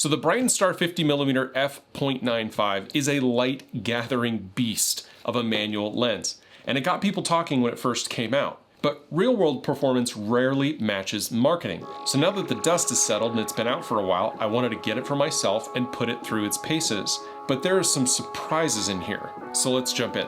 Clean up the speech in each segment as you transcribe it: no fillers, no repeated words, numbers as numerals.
So the Brightin Star 50mm f/0.95 is a light gathering beast of a manual lens, and it got people talking when it first came out. But real world performance rarely matches marketing. So now that the dust is settled and it's been out for a while, I wanted to get it for myself and put it through its paces. But there are some surprises in here, so let's jump in.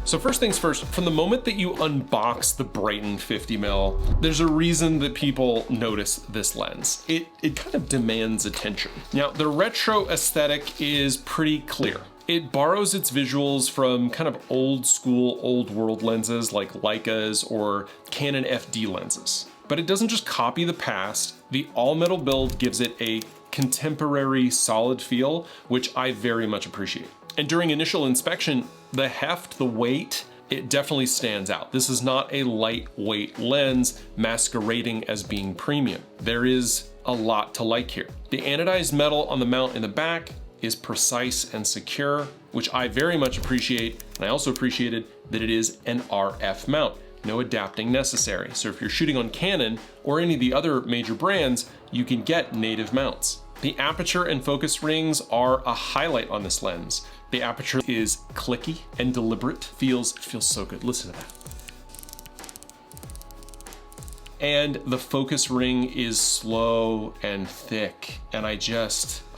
So first things first, from the moment that you unbox the Brightin 50mm, there's a reason that people notice this lens. It kind of demands attention. Now, the retro aesthetic is pretty clear. It borrows its visuals from kind of old school, old world lenses like Leicas or Canon FD lenses. But it doesn't just copy the past. The all-metal build gives it a contemporary, solid feel, which I very much appreciate. And during initial inspection, the heft, the weight, it definitely stands out. This is not a lightweight lens masquerading as being premium. There is a lot to like here. The anodized metal on the mount in the back is precise and secure, which I very much appreciate. And I also appreciated that it is an RF mount. No adapting necessary. So if you're shooting on Canon or any of the other major brands, you can get native mounts. The aperture and focus rings are a highlight on this lens. The aperture is clicky and deliberate. Feels so good. Listen to that. And the focus ring is slow and thick, and I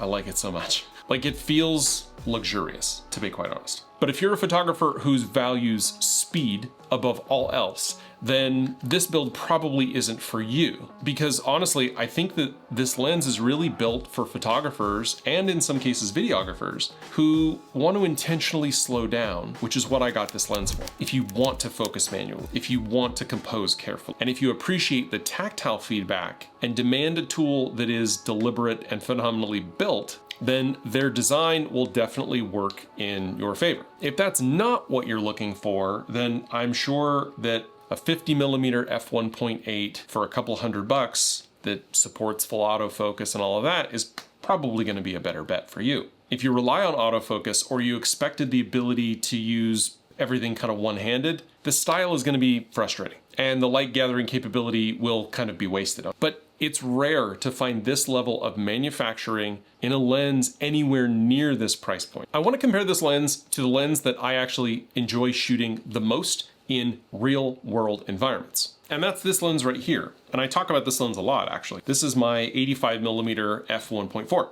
like it so much. Like, it feels luxurious, to be quite honest. But if you're a photographer who values speed above all else, then this build probably isn't for you. Because honestly, I think that this lens is really built for photographers, and in some cases videographers, who want to intentionally slow down, which is what I got this lens for. If you want to focus manually, if you want to compose carefully, and if you appreciate the tactile feedback and demand a tool that is deliberate and phenomenally built, then their design will definitely work in your favor. If that's not what you're looking for, then I'm sure that a 50mm f1.8 for a couple $100 that supports full autofocus and all of that is probably going to be a better bet for you. If you rely on autofocus or you expected the ability to use everything kind of one-handed, the style is going to be frustrating and the light gathering capability will kind of be wasted on. But it's rare to find this level of manufacturing in a lens anywhere near this price point. I want to compare this lens to the lens that I actually enjoy shooting the most in real world environments. And that's this lens right here. And I talk about this lens a lot, actually. This is my 85mm f1.4.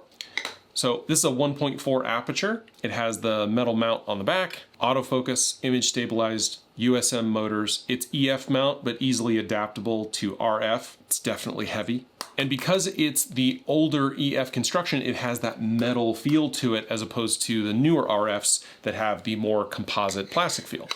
So this is a 1.4 aperture. It has the metal mount on the back, autofocus, image stabilized, USM motors. It's EF mount, but easily adaptable to RF. It's definitely heavy. And because it's the older EF construction, it has that metal feel to it as opposed to the newer RFs that have the more composite plastic feel.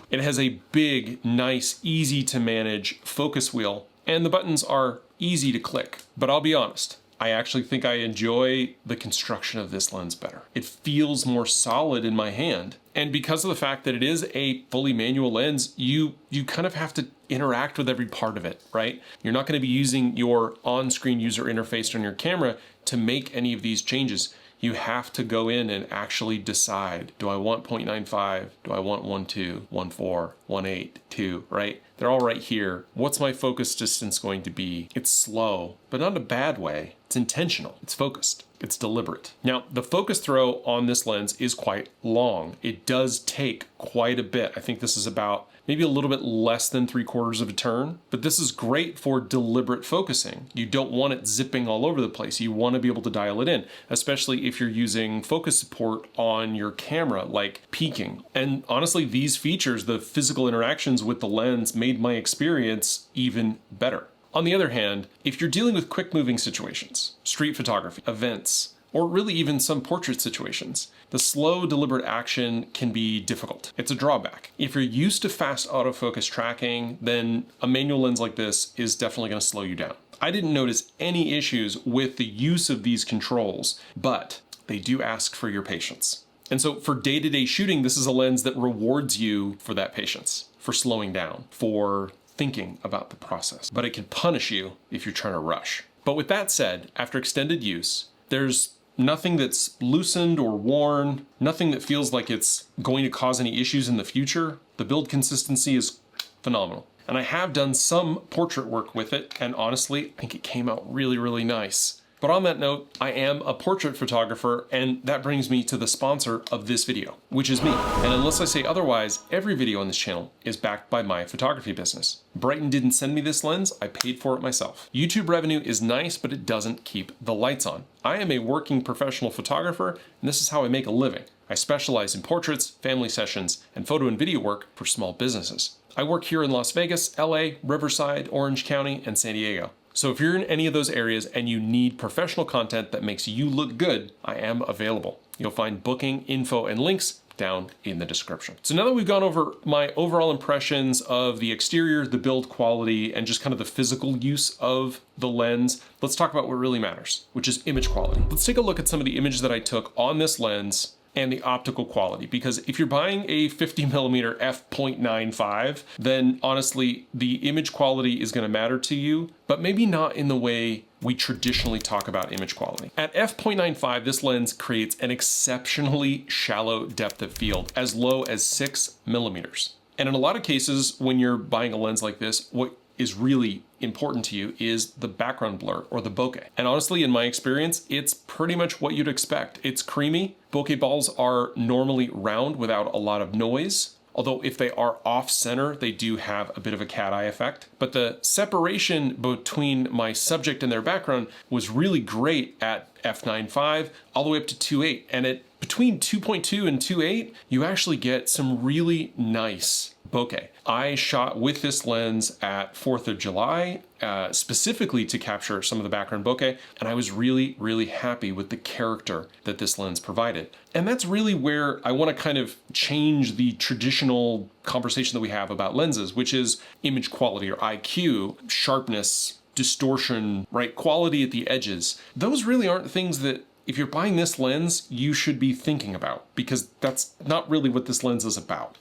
It has a big, nice, easy to manage focus wheel, and the buttons are easy to click. But I'll be honest, I actually think I enjoy the construction of this lens better. It feels more solid in my hand. And because of the fact that it is a fully manual lens, you kind of have to interact with every part of it, right? You're not going to be using your on-screen user interface on your camera to make any of these changes. You have to go in and actually decide, do I want 0.95? Do I want 1.2, 1.4, 1.8, 2, right? They're all right here. What's my focus distance going to be? It's slow, but not in a bad way. It's intentional, it's focused, it's deliberate. Now, the focus throw on this lens is quite long. It does take quite a bit. I think this is about maybe a little bit less than 3/4 of a turn, but this is great for deliberate focusing. You don't want it zipping all over the place. You want to be able to dial it in, especially if you're using focus support on your camera, like peaking. And honestly, these features, the physical interactions with the lens, made my experience even better. On the other hand, if you're dealing with quick moving situations, street photography, events, or really even some portrait situations, the slow, deliberate action can be difficult. It's a drawback. If you're used to fast autofocus tracking, then a manual lens like this is definitely going to slow you down. I didn't notice any issues with the use of these controls, but they do ask for your patience. And so for day-to-day shooting, this is a lens that rewards you for that patience, for slowing down, for thinking about the process. But it can punish you if you're trying to rush. But with that said, after extended use, there's nothing that's loosened or worn, nothing that feels like it's going to cause any issues in the future. The build consistency is phenomenal. And I have done some portrait work with it, and honestly, I think it came out really, really nice. But on that note, I am a portrait photographer, and that brings me to the sponsor of this video, which is me. And unless I say otherwise, every video on this channel is backed by my photography business. Brightin didn't send me this lens, I paid for it myself. YouTube revenue is nice, but it doesn't keep the lights on. I am a working professional photographer, and this is how I make a living. I specialize in portraits, family sessions, and photo and video work for small businesses. I work here in Las Vegas, LA, Riverside, Orange County, and San Diego. So if you're in any of those areas and you need professional content that makes you look good, I am available. You'll find booking, info, and links down in the description. So now that we've gone over my overall impressions of the exterior, the build quality, and just kind of the physical use of the lens, let's talk about what really matters, which is image quality. Let's take a look at some of the images that I took on this lens and the optical quality, because if you're buying a 50mm f/0.95, then honestly, the image quality is gonna matter to you, but maybe not in the way we traditionally talk about image quality. At f/0.95, this lens creates an exceptionally shallow depth of field, as low as 6mm. And in a lot of cases, when you're buying a lens like this, what is really important to you is the background blur, or the bokeh. And honestly, in my experience, it's pretty much what you'd expect. It's creamy. Bokeh balls are normally round without a lot of noise, although if they are off center, they do have a bit of a cat eye effect. But the separation between my subject and their background was really great at f/9.5 all the way up to 2.8. And at between 2.2 and 2.8, you actually get some really nice bokeh. I shot with this lens at 4th of July, specifically to capture some of the background bokeh, and I was really, really happy with the character that this lens provided. And that's really where I want to kind of change the traditional conversation that we have about lenses, which is image quality, or IQ, sharpness, distortion, right? Quality at the edges. Those really aren't things that, if you're buying this lens, you should be thinking about, because that's not really what this lens is about.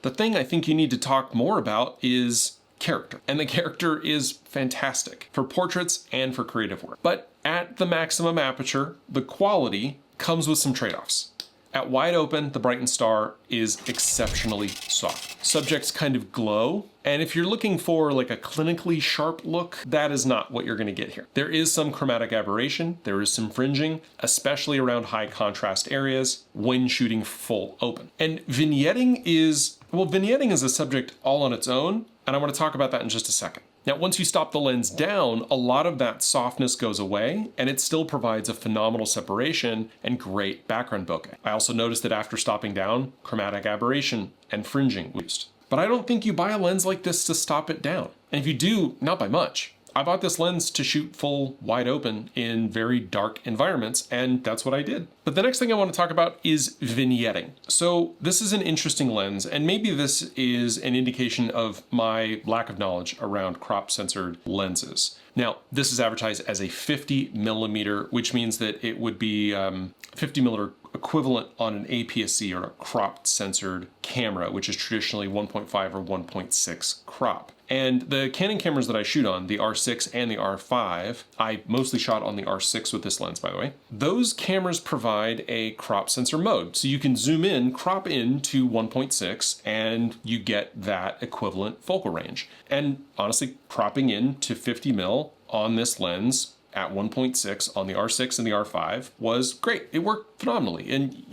The thing I think you need to talk more about is character. And the character is fantastic for portraits and for creative work. But at the maximum aperture, the quality comes with some trade-offs. At wide open, the Brightin Star is exceptionally soft. Subjects kind of glow, and if you're looking for like a clinically sharp look, that is not what you're gonna get here. There is some chromatic aberration, there is some fringing, especially around high contrast areas when shooting full open. And vignetting is a subject all on its own, and I wanna talk about that in just a second. Now, once you stop the lens down, a lot of that softness goes away, and it still provides a phenomenal separation and great background bokeh. I also noticed that after stopping down, chromatic aberration and fringing were used. But I don't think you buy a lens like this to stop it down. And if you do, not by much. I bought this lens to shoot full wide open in very dark environments, and that's what I did. But the next thing I want to talk about is vignetting. So this is an interesting lens, and maybe this is an indication of my lack of knowledge around crop censored lenses. Now, this is advertised as a 50mm, which means that it would be 50mm equivalent on an APS-C, or a cropped censored camera, which is traditionally 1.5 or 1.6 crop. And the Canon cameras that I shoot on, the R6 and the R5, I mostly shot on the R6 with this lens, by the way, those cameras provide a crop sensor mode. So you can zoom in, crop in to 1.6, and you get that equivalent focal range. And honestly, cropping in to 50mm on this lens at 1.6 on the R6 and the R5 was great. It worked phenomenally. And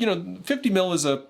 50mm is a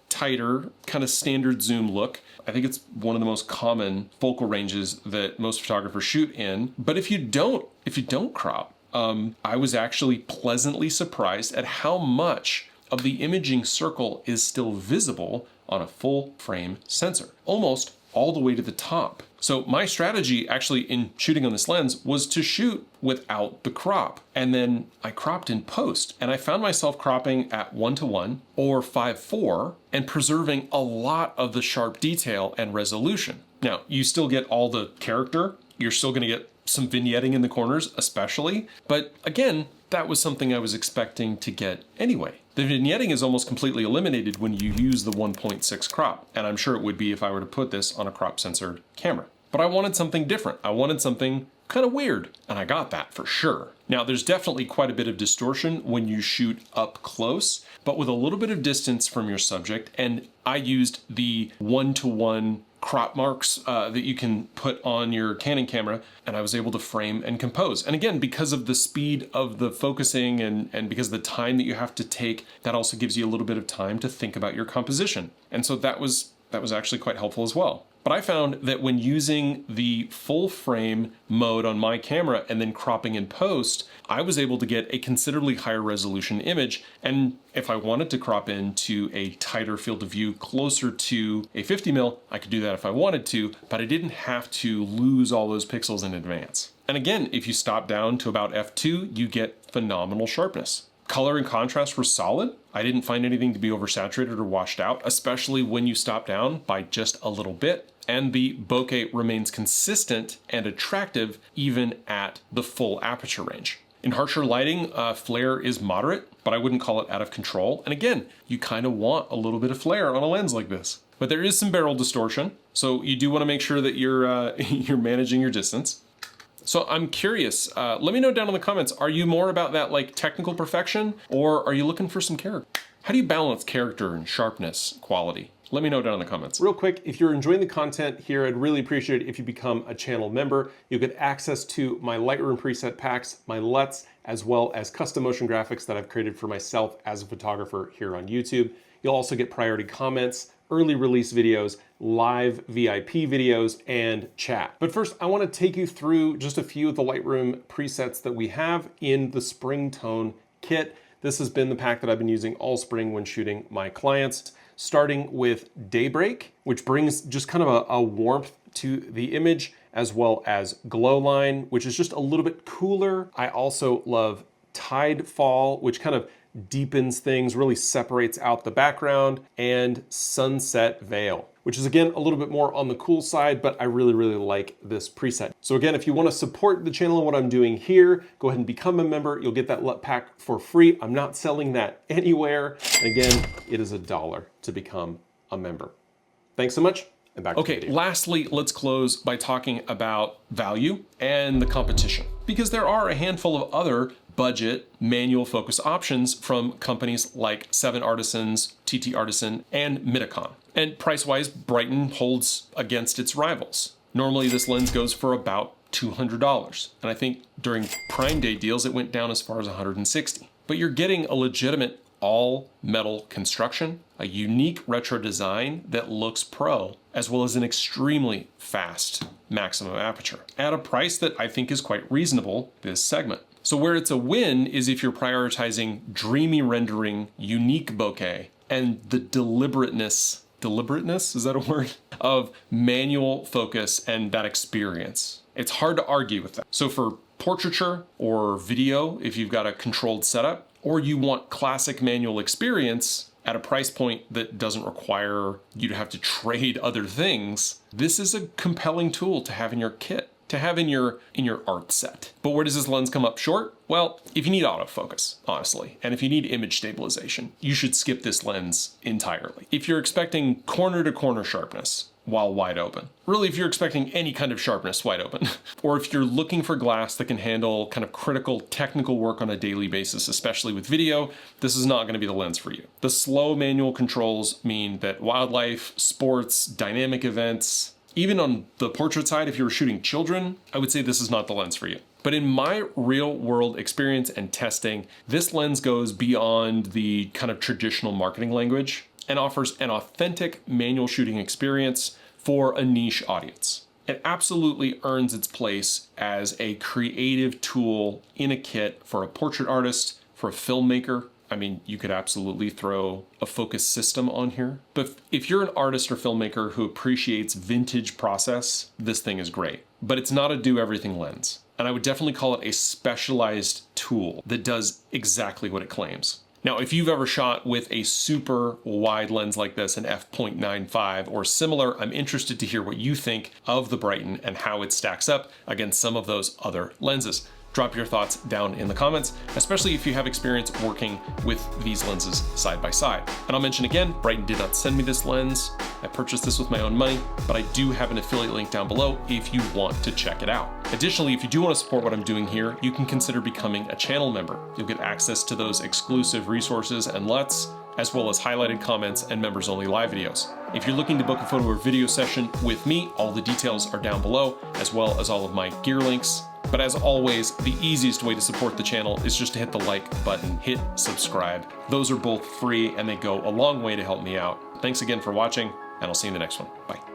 tighter, kind of standard zoom look. I think it's one of the most common focal ranges that most photographers shoot in. But if you don't crop, I was actually pleasantly surprised at how much of the imaging circle is still visible on a full frame sensor, almost all the way to the top. So my strategy actually in shooting on this lens was to shoot without the crop. And then I cropped in post, and I found myself cropping at 1:1 or 5:4 and preserving a lot of the sharp detail and resolution. Now, you still get all the character. You're still gonna get some vignetting in the corners, especially. But again, that was something I was expecting to get anyway. The vignetting is almost completely eliminated when you use the 1.6 crop, and I'm sure it would be if I were to put this on a crop censored camera. But I wanted something different. I wanted something kind of weird. And I got that for sure. Now, there's definitely quite a bit of distortion when you shoot up close, but with a little bit of distance from your subject, and I used the 1-to-1 crop marks that you can put on your Canon camera, and I was able to frame and compose. And again, because of the speed of the focusing and because of the time that you have to take, that also gives you a little bit of time to think about your composition. And so that was actually quite helpful as well. But I found that when using the full frame mode on my camera and then cropping in post, I was able to get a considerably higher resolution image. And if I wanted to crop into a tighter field of view closer to a 50mm, I could do that if I wanted to, but I didn't have to lose all those pixels in advance. And again, if you stop down to about f2, you get phenomenal sharpness. Color and contrast were solid. I didn't find anything to be oversaturated or washed out, especially when you stop down by just a little bit. And the bokeh remains consistent and attractive even at the full aperture range. In harsher lighting, flare is moderate, but I wouldn't call it out of control. And again, you kind of want a little bit of flare on a lens like this. But there is some barrel distortion, so you do want to make sure that you're you're managing your distance. So I'm curious, let me know down in the comments, are you more about that like technical perfection, or are you looking for some character? How do you balance character and sharpness quality? Let me know down in the comments. Real quick, if you're enjoying the content here, I'd really appreciate it if you become a channel member. You'll get access to my Lightroom preset packs, my LUTs, as well as custom motion graphics that I've created for myself as a photographer here on YouTube. You'll also get priority comments, early release videos, live VIP videos, and chat. But first, I want to take you through just a few of the Lightroom presets that we have in the Spring Tone kit. This has been the pack that I've been using all spring when shooting my clients, starting with Daybreak, which brings just kind of a warmth to the image, as well as Glow Line, which is just a little bit cooler. I also love Tidefall, which kind of deepens things, really separates out the background, and Sunset Veil, which is again a little bit more on the cool side, but I really, really like this preset. So again, if you want to support the channel and what I'm doing here, go ahead and become a member. You'll get that LUT pack for free. I'm not selling that anywhere. And again, it is $1 to become a member. Thanks so much. And back to the video. Lastly, let's close by talking about value and the competition, because there are a handful of other budget manual focus options from companies like 7 Artisans, TT Artisan, and Midicon. And price-wise, Brightin holds against its rivals. Normally this lens goes for about $200, and I think during Prime Day deals it went down as far as $160. But you're getting a legitimate all-metal construction, a unique retro design that looks pro, as well as an extremely fast maximum aperture, at a price that I think is quite reasonable this segment. So where it's a win is if you're prioritizing dreamy rendering, unique bokeh, and the deliberateness, is that a word? Of manual focus and that experience. It's hard to argue with that. So for portraiture or video, if you've got a controlled setup, or you want classic manual experience at a price point that doesn't require you to have to trade other things, this is a compelling tool to have in your kit, to have in your art set. But where does this lens come up short? Well, if you need autofocus, honestly, and if you need image stabilization, you should skip this lens entirely. If you're expecting corner-to-corner sharpness while wide open, really if you're expecting any kind of sharpness wide open, or if you're looking for glass that can handle kind of critical technical work on a daily basis, especially with video, this is not going to be the lens for you. The slow manual controls mean that wildlife, sports, dynamic events, even on the portrait side, if you were shooting children, I would say this is not the lens for you. But in my real world experience and testing, this lens goes beyond the kind of traditional marketing language and offers an authentic manual shooting experience for a niche audience. It absolutely earns its place as a creative tool in a kit for a portrait artist, for a filmmaker. I mean, you could absolutely throw a focus system on here, but if you're an artist or filmmaker who appreciates vintage process, this thing is great. But it's not a do-everything lens, and I would definitely call it a specialized tool that does exactly what it claims. Now, if you've ever shot with a super wide lens like this, an f.95 or similar, I'm interested to hear what you think of the Brightin and how it stacks up against some of those other lenses. Drop your thoughts down in the comments, especially if you have experience working with these lenses side by side. And I'll mention again, Brightin did not send me this lens. I purchased this with my own money, but I do have an affiliate link down below if you want to check it out. Additionally, if you do want to support what I'm doing here, you can consider becoming a channel member. You'll get access to those exclusive resources and LUTs, as well as highlighted comments and members-only live videos. If you're looking to book a photo or video session with me, all the details are down below, as well as all of my gear links. But as always, the easiest way to support the channel is just to hit the like button, hit subscribe. Those are both free and they go a long way to help me out. Thanks again for watching, and I'll see you in the next one. Bye.